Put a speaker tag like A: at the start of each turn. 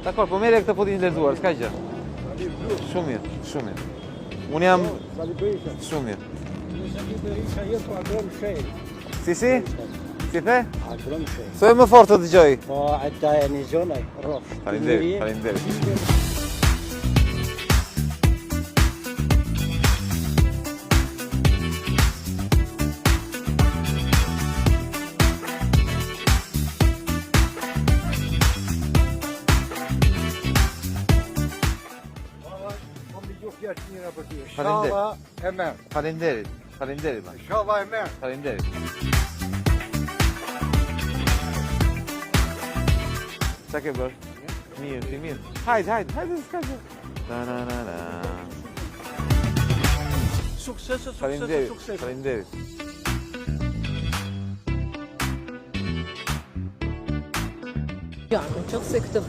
A: Dakor, po merre këtë fotin e lexuar, s'ka gjë. Shumë mirë, shumë mirë. Unë jam shumë mirë. Si? Si the? So e më fort të dëgjoj.
B: Po, ata e një zonaj, rof.
A: Faleminderit, faleminderit.
B: Shava e merë.
A: Faleminderit, faleminderit.
B: Shava e merë.
A: Faleminderit. Qa ke bërë? Mirë, ti mirë. Hajde, s'ka gjë.
B: Suksese,
A: Faleminderit,
B: suksese.
A: faleminderit.
C: Ja, në qëtë se këtë